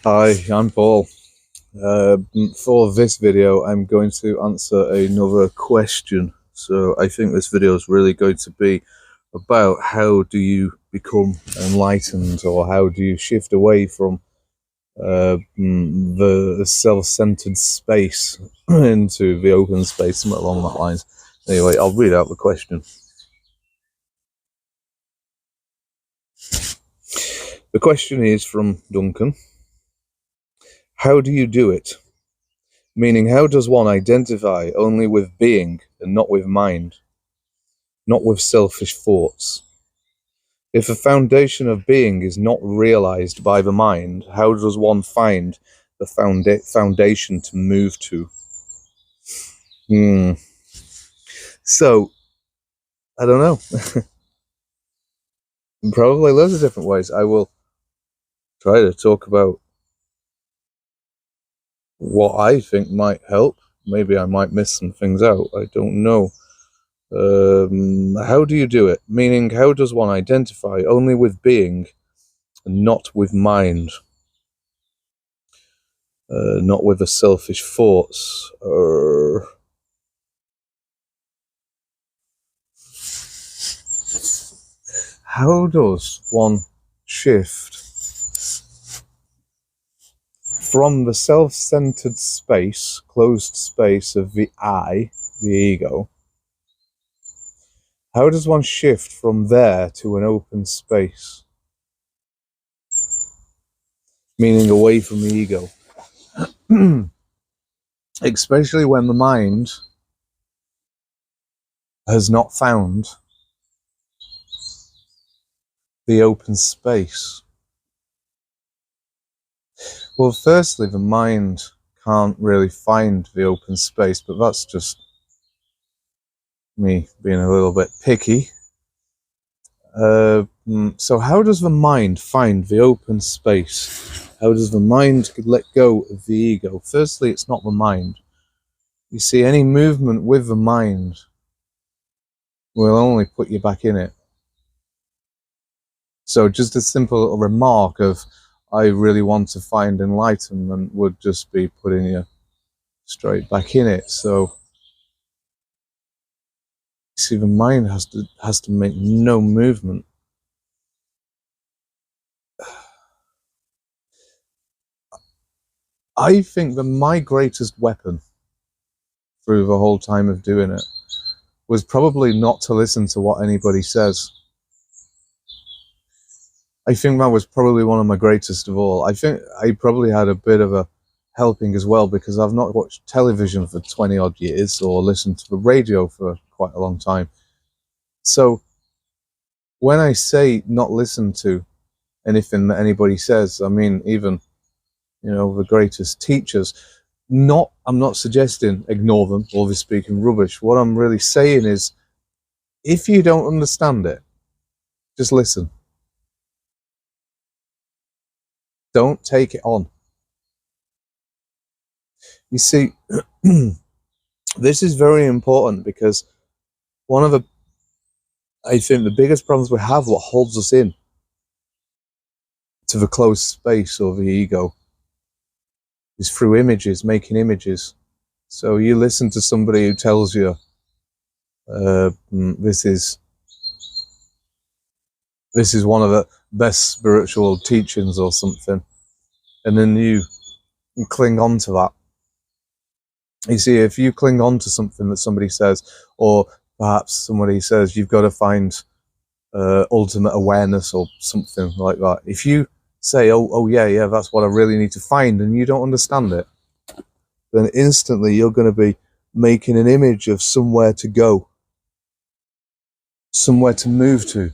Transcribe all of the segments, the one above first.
Hi, I'm Paul. For this video, I'm going to answer another question. So I think this video is really going to be about how do you become enlightened, or how do you shift away from the self-centered space into the open space, something along that lines. Anyway, I'll read out the question. The question is from Duncan. How do you do it? Meaning, how does one identify only with being and not with mind, not with selfish thoughts? If the foundation of being is not realized by the mind, how does one find the foundation to move to? So, I don't know. Probably loads of different ways. I will try to talk about what I think might help. Maybe I might miss some things out. I don't know. How do you do it? Meaning, how does one identify only with being and not with mind? Not with the selfish thoughts. How does one shift from the self-centered space, closed space of the I, the ego? How does one shift from there to an open space? Meaning away from the ego. Especially when the mind has not found the open space. Well, firstly, the mind can't really find the open space, but that's just me being a little bit picky. So how does the mind find the open space? How does the mind let go of the ego? Firstly, it's not the mind. You see, any movement with the mind will only put you back in it. So just a simple little remark of, I really want to find enlightenment, would just be putting you straight back in it. So, you see, the mind has to make no movement. I think that my greatest weapon through the whole time of doing it was probably not to listen to what anybody says. I think that was probably one of my greatest of all. I think I probably had a bit of a helping as well, because I've not watched television for 20 odd years or listened to the radio for quite a long time. So when I say not listen to anything that anybody says, I mean even, the greatest teachers. I'm not suggesting ignore them or they're speaking rubbish. What I'm really saying is, if you don't understand it, just listen. Don't take it on. You see, this is very important, because I think the biggest problems we have, what holds us in to the closed space or the ego, is through images, making images. So you listen to somebody who tells you, this is one of the best spiritual teachings or something, and then you cling on to that. You see, if you cling on to something that somebody says, or perhaps somebody says you've got to find ultimate awareness or something like that, if you say, oh yeah, that's what I really need to find, and you don't understand it, then instantly you're going to be making an image of somewhere to go, somewhere to move to.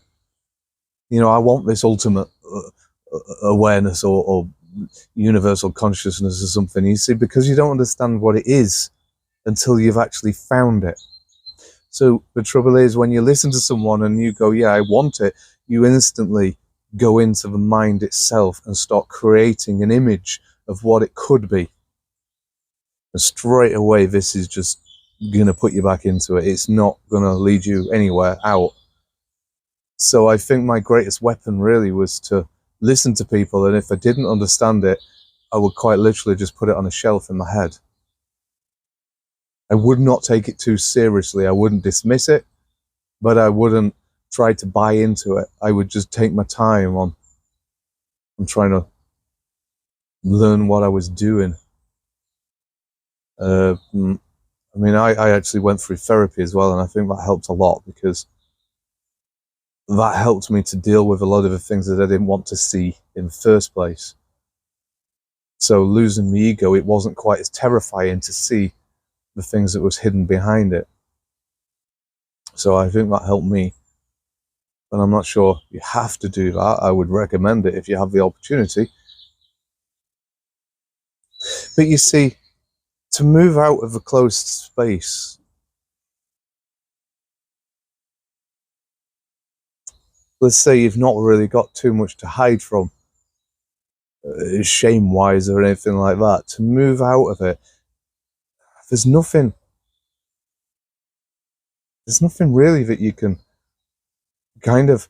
I want this ultimate awareness or universal consciousness or something. You see, because you don't understand what it is until you've actually found it. So the trouble is, when you listen to someone and you go, yeah, I want it, you instantly go into the mind itself and start creating an image of what it could be. And straight away, this is just going to put you back into it. It's not going to lead you anywhere out. So I think my greatest weapon really was to listen to people, and if I didn't understand it, I would quite literally just put it on a shelf in my head. I would not take it too seriously. I wouldn't dismiss it, but I wouldn't try to buy into it. I would just take my time on trying to learn what I was doing. I mean, I actually went through therapy as well, and I think that helped a lot, because that helped me to deal with a lot of the things that I didn't want to see in the first place. So losing the ego, it wasn't quite as terrifying to see the things that was hidden behind it. So I think that helped me. But I'm not sure you have to do that. I would recommend it if you have the opportunity. But you see, to move out of a closed space, let's say you've not really got too much to hide from, shame-wise or anything like that, to move out of it, there's nothing really that you can kind of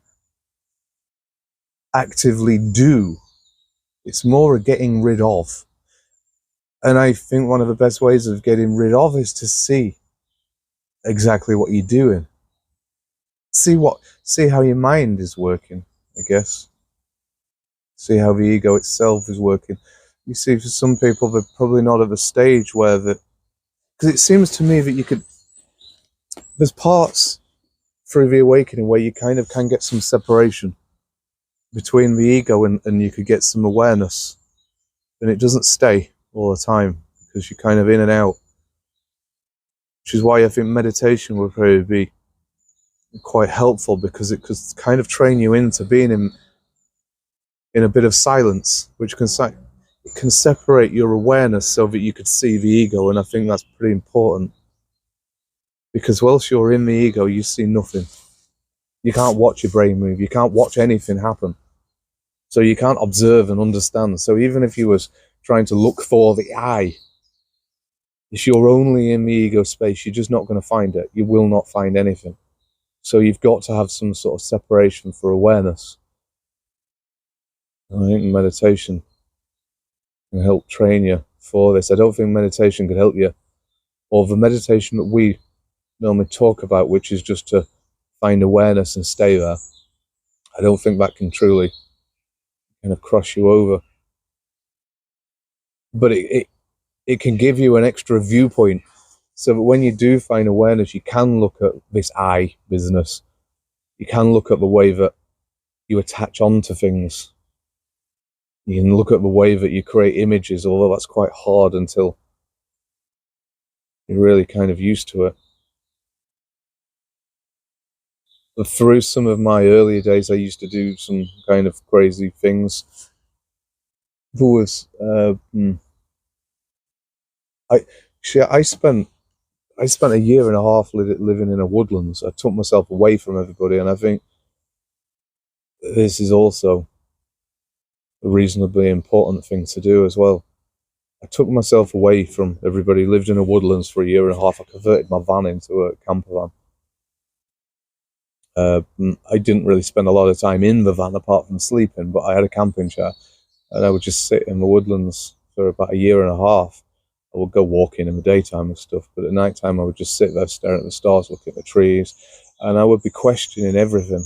actively do. It's more a getting rid of. And I think one of the best ways of getting rid of is to see exactly what you're doing. See how your mind is working, I guess. See how the ego itself is working. You see, for some people, they're probably not at the stage where because it seems to me that there's parts through the awakening where you kind of can get some separation between the ego and you could get some awareness. And it doesn't stay all the time, because you're kind of in and out. Which is why I think meditation would probably be quite helpful, because it could kind of train you into being in a bit of silence, which can separate your awareness so that you could see the ego. And I think that's pretty important, because whilst you're in the ego, you see nothing. You can't watch your brain move. You can't watch anything happen. So you can't observe and understand. So even if you was trying to look for the I, if you're only in the ego space, you're just not going to find it. You will not find anything. So you've got to have some sort of separation for awareness. I think meditation can help train you for this. I don't think meditation could help you, or the meditation that we normally talk about, which is just to find awareness and stay there. I don't think that can truly kind of cross you over. But it can give you an extra viewpoint, so that when you do find awareness, you can look at this I business. You can look at the way that you attach onto things. You can look at the way that you create images, although that's quite hard until you're really kind of used to it. But through some of my earlier days, I used to do some kind of crazy things. There was, I spent a year and a half living in a woodlands. I took myself away from everybody, and I think this is also a reasonably important thing to do as well. I took myself away from everybody, lived in a woodlands for a year and a half. I converted my van into a camper van. I didn't really spend a lot of time in the van apart from sleeping, but I had a camping chair, and I would just sit in the woodlands for about a year and a half. I would go walking in the daytime and stuff, but at night time I would just sit there staring at the stars, looking at the trees, and I would be questioning everything.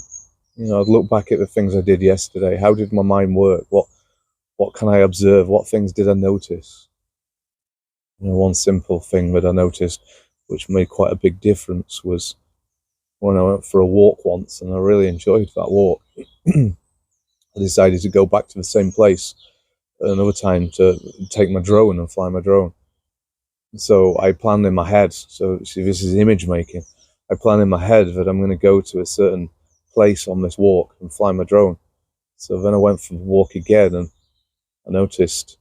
You know, I'd look back at the things I did yesterday. How did my mind work? What can I observe? What things did I notice? You know, one simple thing that I noticed, which made quite a big difference, was when I went for a walk once, and I really enjoyed that walk. I decided to go back to the same place another time to take my drone and fly my drone. So I planned in my head, so see, this is image making. I planned in my head that I'm going to go to a certain place on this walk and fly my drone. So then I went for the walk again, and I noticed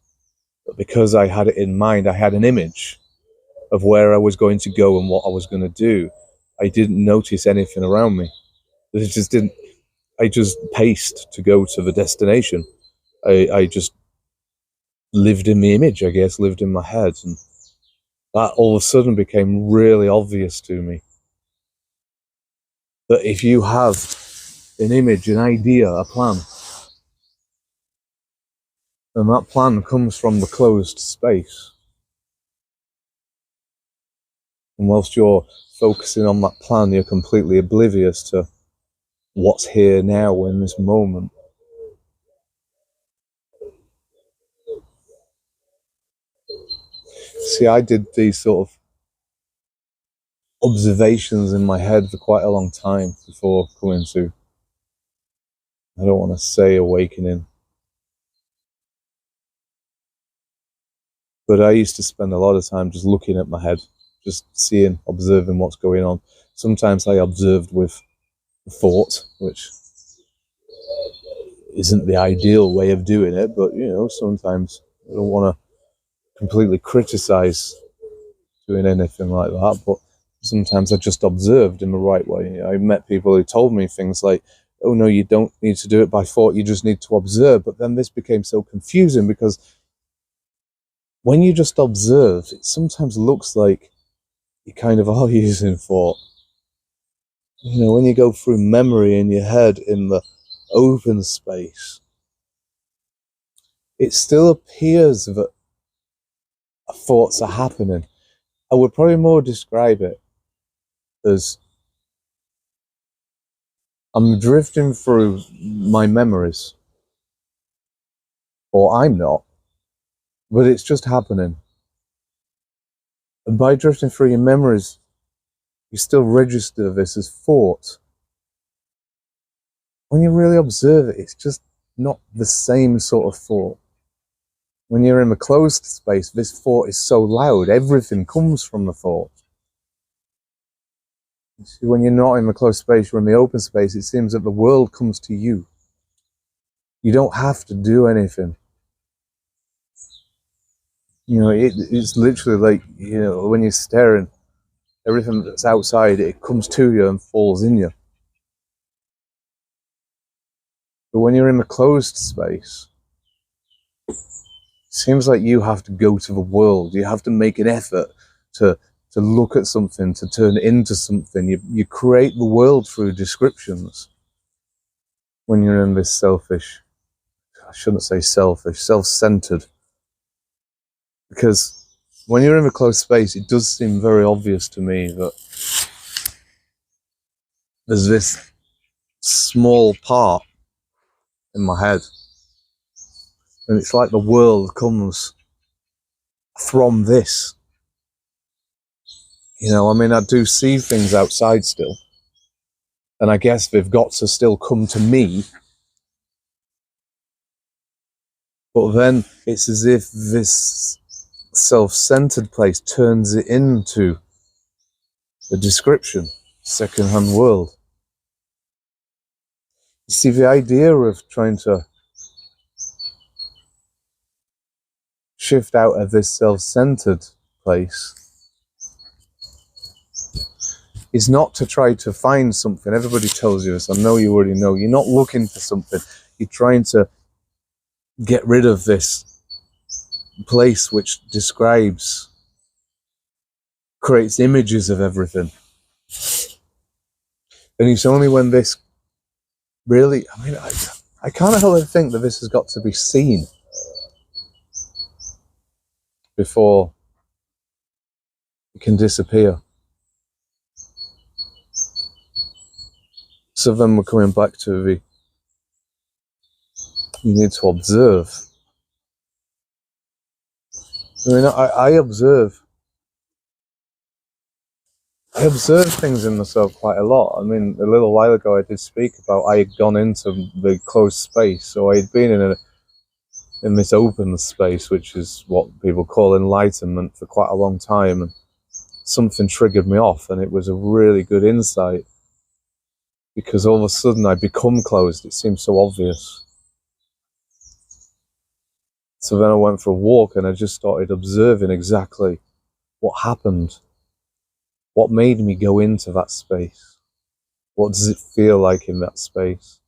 that because I had it in mind, I had an image of where I was going to go and what I was going to do. I didn't notice anything around me. I just paced to go to the destination. I just lived in the image, I guess, lived in my head. And that all of a sudden became really obvious to me. That if you have an image, an idea, a plan, And that plan comes from the closed space. And whilst you're focusing on that plan, you're completely oblivious to what's here now in this moment. See, I did these sort of observations in my head for quite a long time before coming to, I don't want to say awakening, but I used to spend a lot of time just looking at my head, just seeing, observing what's going on. Sometimes I observed with thought, which isn't the ideal way of doing it, but you know, sometimes I don't want to completely criticize doing anything like that, but sometimes I just observed in the right way. I met people who told me things like, oh no, you don't need to do it by thought, you just need to observe. But then this became so confusing, because when you just observe, it sometimes looks like you kind of are using thought. You know, when you go through memory in your head in the open space, it still appears that thoughts are happening. I would probably more describe it as I'm drifting through my memories, or I'm not, but it's just happening. And by drifting through your memories, you still register this as thought. When you really observe it, it's just not the same sort of thought. When you're in a closed space, this thought is so loud, everything comes from the thought. You see, when you're not in the closed space, you're in the open space, it seems that the world comes to you. You don't have to do anything. You know, it's literally like, you know, when you're staring, everything that's outside, it comes to you and falls in you. But when you're in a closed space, it seems like you have to go to the world. You have to make an effort to look at something, to turn it into something. You create the world through descriptions when you're in this selfish, I shouldn't say selfish, self-centered. Because when you're in a closed space, it does seem very obvious to me that there's this small part in my head, and it's like the world comes from this. You know, I mean, I do see things outside still, and I guess they've got to still come to me, but then it's as if this self-centered place turns it into a description, second-hand world. You see, the idea of trying to shift out of this self-centered place is not to try to find something. Everybody tells you this. I know you already know. You're not looking for something. You're trying to get rid of this place which describes, creates images of everything. And it's only when this really, I mean, I can't help but think that this has got to be seen before it can disappear. So then we're coming back to the, you need to observe. I mean, I observe things in myself quite a lot. I mean, a little while ago I did speak about I had gone into the closed space, so I had been in this open space, which is what people call enlightenment, for quite a long time, and something triggered me off, and it was a really good insight, because all of a sudden I'd become closed. It seemed so obvious. So then I went for a walk and I just started observing exactly what happened. What made me go into that space? What does it feel like in that space?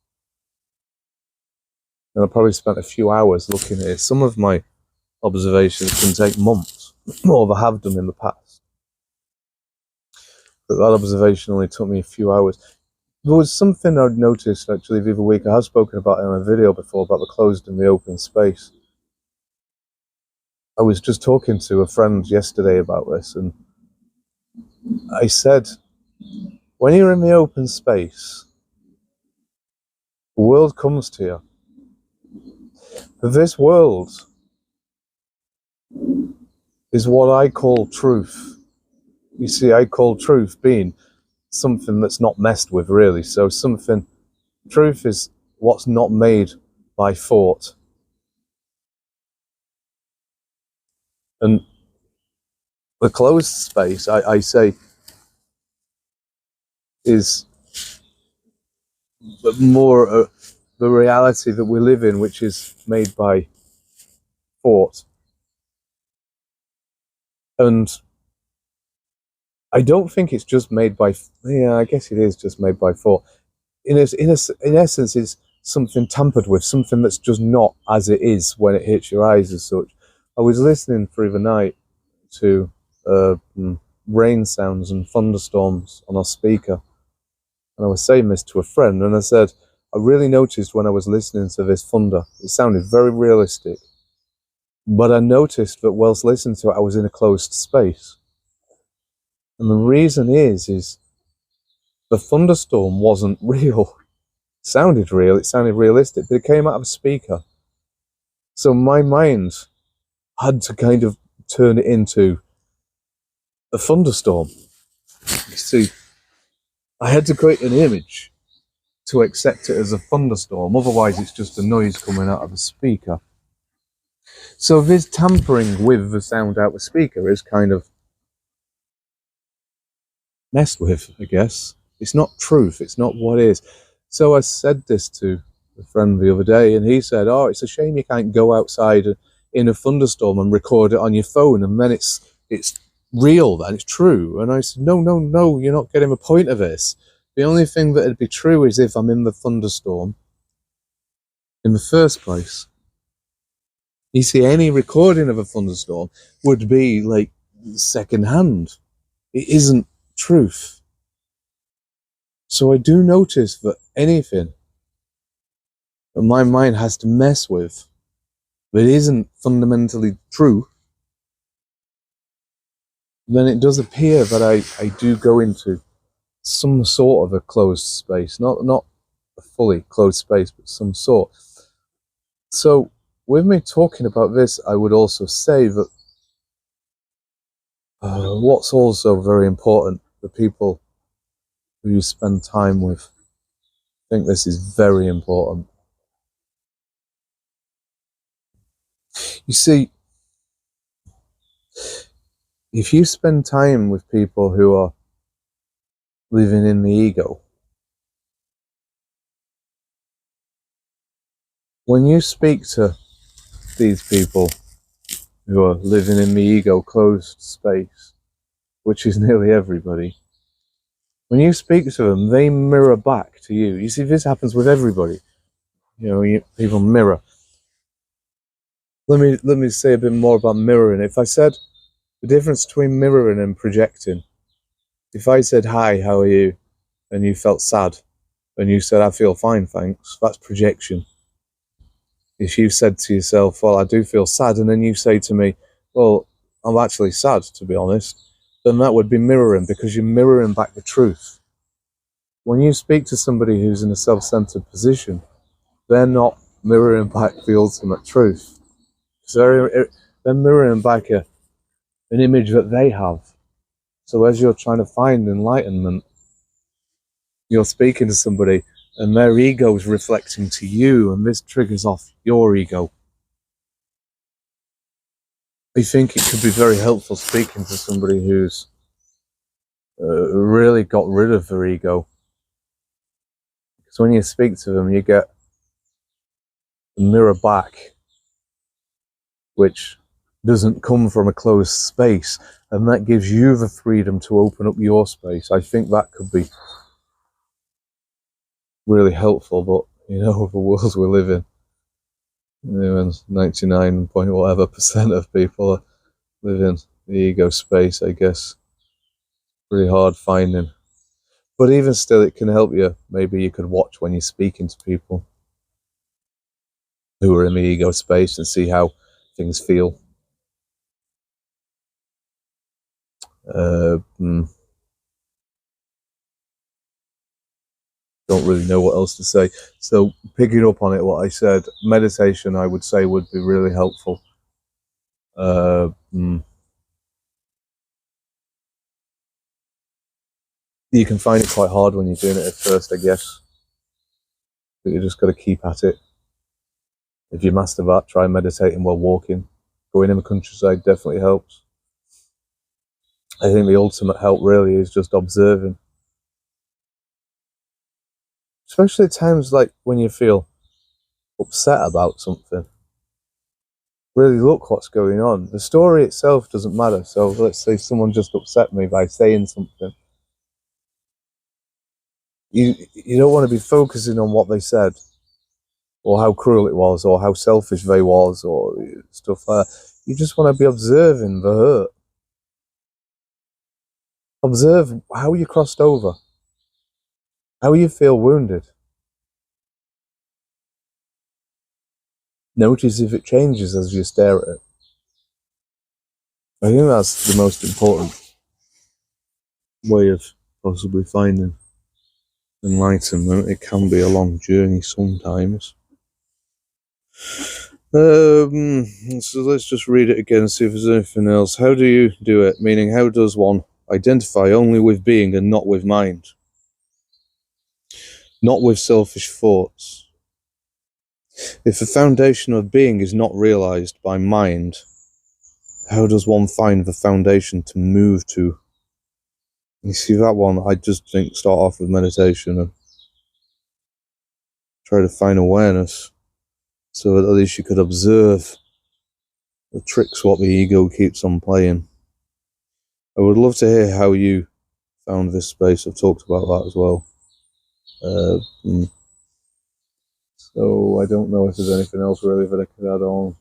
And I probably spent a few hours looking at it. Some of my observations can take months, or I have done in the past. But that observation only took me a few hours. There was something I'd noticed actually the other week. I have spoken about it in a video before, about the closed and the open space. I was just talking to a friend yesterday about this, and I said, when you're in the open space, the world comes to you. This world is what I call truth. You see, I call truth being something that's not messed with, really. So truth is what's not made by thought. And the closed space, I say, is more the reality that we live in, which is made by thought. And I don't think it's just made by, yeah, I guess it is just made by thought. In essence, it's something tampered with, something that's just not as it is when it hits your eyes as such. I was listening through the night to rain sounds and thunderstorms on our speaker, and I was saying this to a friend, and I said, I really noticed when I was listening to this thunder, it sounded very realistic, but I noticed that whilst listening to it, I was in a closed space. And the reason is the thunderstorm wasn't real. It sounded real, it sounded realistic, but it came out of a speaker. So my mind had to kind of turn it into a thunderstorm. You see, I had to create an image to accept it as a thunderstorm, otherwise it's just a noise coming out of a speaker. So this tampering with the sound out of the speaker is kind of messed with, I guess. It's not truth, it's not what is. So I said this to a friend the other day, and he said, oh, it's a shame you can't go outside in a thunderstorm and record it on your phone, and then it's real, then it's true. And I said, no, you're not getting the point of this. The only thing that'd be true is if I'm in the thunderstorm in the first place. You see, any recording of a thunderstorm would be like second-hand. It isn't truth. So I do notice that anything that my mind has to mess with that isn't fundamentally true, then it does appear that I do go into some sort of a closed space, not a fully closed space, but some sort. So with me talking about this, I would also say that what's also very important, the people who you spend time with, I think this is very important. You see, if you spend time with people who are living in the ego, when you speak to these people who are living in the ego closed space, which is nearly everybody, when you speak to them, they mirror back to you. You see, this happens with everybody. You know, people mirror. Let me say a bit more about mirroring. If I said the difference between mirroring and projecting, if I said, hi, how are you? And you felt sad, and you said, I feel fine, thanks, that's projection. If you said to yourself, well, I do feel sad, and then you say to me, well, I'm actually sad, to be honest, then that would be mirroring, because you're mirroring back the truth. When you speak to somebody who's in a self-centered position, they're not mirroring back the ultimate truth. So they're mirroring back an image that they have. So as you're trying to find enlightenment, you're speaking to somebody and their ego is reflecting to you, and this triggers off your ego. I think it could be very helpful speaking to somebody who's really got rid of their ego. Because when you speak to them, you get a mirror back, which doesn't come from a closed space, and that gives you the freedom to open up your space. I think that could be really helpful, but you know, the world we live in, you know, 99 point whatever % of people live in the ego space, I guess. Really hard finding. But even still, it can help you. Maybe you could watch when you're speaking to people who are in the ego space and see how things feel. Don't really know what else to say. So picking up on it, what I said, meditation, I would say, would be really helpful. You can find it quite hard when you're doing it at first, I guess. But you just got to keep at it. If you master that, try meditating while walking. Going in the countryside definitely helps. I think the ultimate help really is just observing. Especially at times like when you feel upset about something. Really look what's going on. The story itself doesn't matter. So let's say someone just upset me by saying something. You don't want to be focusing on what they said, or how cruel it was, or how selfish they was, or stuff like that. You just want to be observing the hurt. Observe how you crossed over, how you feel wounded. Notice if it changes as you stare at it. I think that's the most important way of possibly finding enlightenment. It can be a long journey sometimes. So let's just read it again and see if there's anything else. How do you do it? Meaning, how does one identify only with being and not with mind? Not with selfish thoughts. If the foundation of being is not realized by mind, how does one find the foundation to move to? You see that one, I just think start off with meditation and try to find awareness so that at least you could observe the tricks what the ego keeps on playing. I would love to hear how you found this space. I've talked about that as well. So I don't know if there's anything else really that I could add on.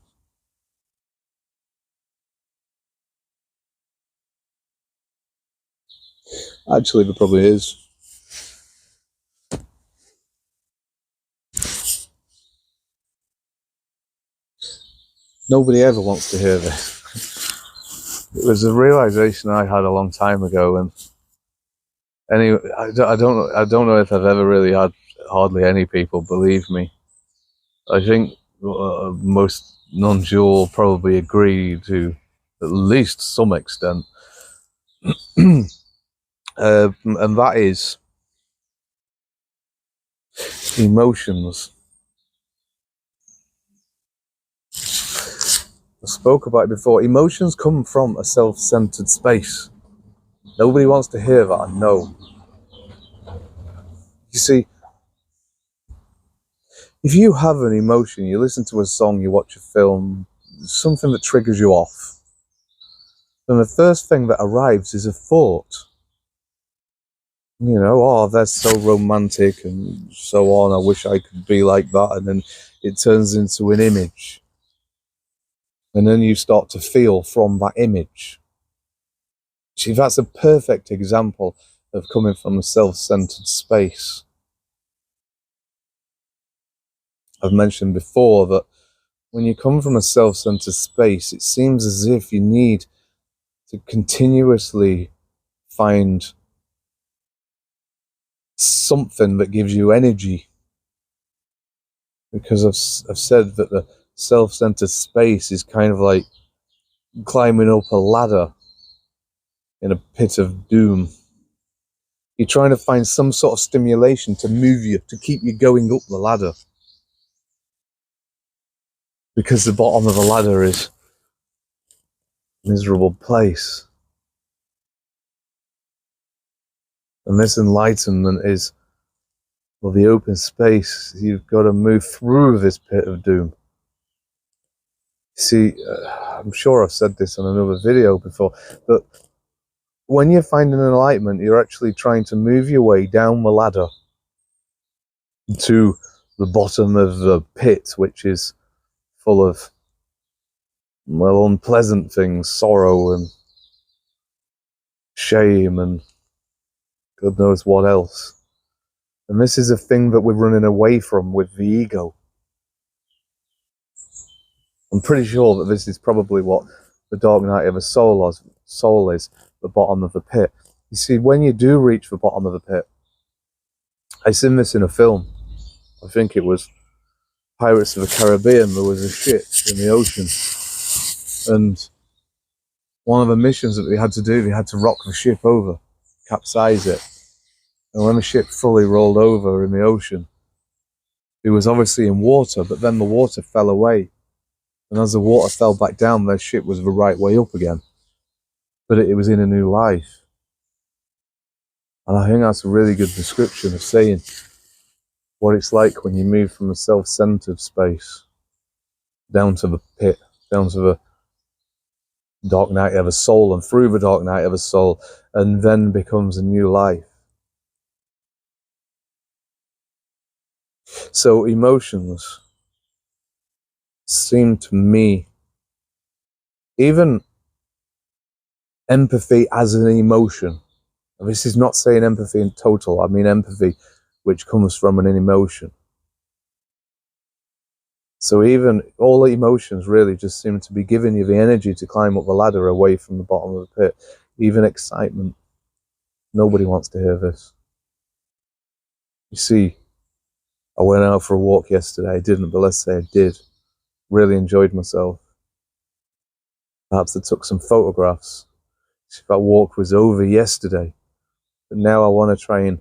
Actually, there probably is. Nobody ever wants to hear this. It was a realization I had a long time ago, and anyway, I don't know if I've ever really had hardly any people believe me. I think most non-dual probably agree to at least some extent, and that is emotions. I spoke about it before. Emotions come from a self-centered space. Nobody wants to hear that, I know. You see, if you have an emotion, you listen to a song, you watch a film, something that triggers you off, then the first thing that arrives is a thought. You know, oh, that's so romantic and so on, I wish I could be like that, and then it turns into an image. And then you start to feel from that image. See, that's a perfect example of coming from a self-centered space. I've mentioned before that when you come from a self-centered space, it seems as if you need to continuously find something that gives you energy. Because I've said that the self-centered space is kind of like climbing up a ladder in a pit of doom. You're trying to find some sort of stimulation to move you, to keep you going up the ladder. Because the bottom of the ladder is a miserable place. And this enlightenment is, well, the open space. You've got to move through this pit of doom. See, I'm sure I've said this on another video before, but when you're finding enlightenment, you're actually trying to move your way down the ladder to the bottom of the pit, which is full of, well, unpleasant things, sorrow and shame and God knows what else. And this is a thing that we're running away from with the ego. I'm pretty sure that this is probably what the dark night of a soul is. the bottom of the pit. You see, when you do reach the bottom of the pit, I seen this in a film. I think it was Pirates of the Caribbean. There was a ship in the ocean, and one of the missions that they had to do, they had to rock the ship over, capsize it. And when the ship fully rolled over in the ocean, it was obviously in water, but then the water fell away. And as the water fell back down, their ship was the right way up again. But it was in a new life. And I think that's a really good description of saying what it's like when you move from a self-centered space down to the pit, down to the dark night of a soul, and through the dark night of a soul, and then becomes a new life. So emotions seem to me, even empathy as an emotion, and this is not saying empathy in total, I mean empathy which comes from an emotion. So even all the emotions really just seem to be giving you the energy to climb up the ladder away from the bottom of the pit. Even excitement. Nobody wants to hear this. You see, I went out for a walk yesterday. I didn't, but let's say I did. Really enjoyed myself. Perhaps I took some photographs. If that walk was over yesterday, but now I want to try and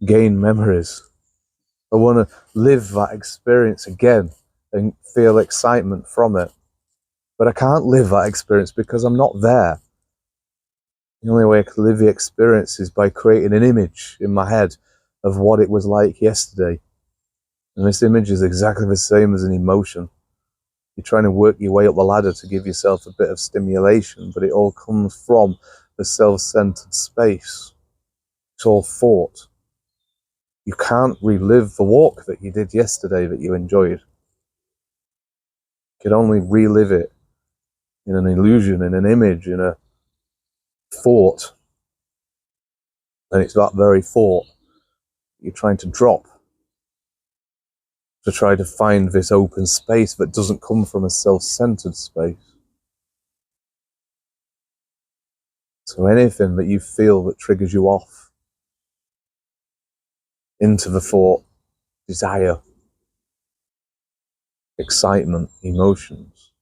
gain memories. I want to live that experience again and feel excitement from it. But I can't live that experience because I'm not there. The only way I can live the experience is by creating an image in my head of what it was like yesterday. And this image is exactly the same as an emotion. You're trying to work your way up the ladder to give yourself a bit of stimulation, but it all comes from the self-centered space. It's all thought. You can't relive the walk that you did yesterday that you enjoyed. You can only relive it in an illusion, in an image, in a thought. And it's that very thought you're trying to drop to try to find this open space that doesn't come from a self-centered space. So anything that you feel that triggers you off into the thought, desire, excitement, emotions,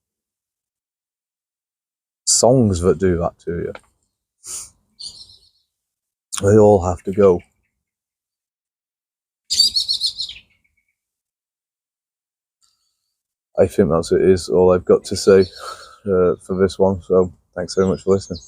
songs that do that to you, they all have to go. I think that's it is all I've got to say for this one. So thanks very much for listening.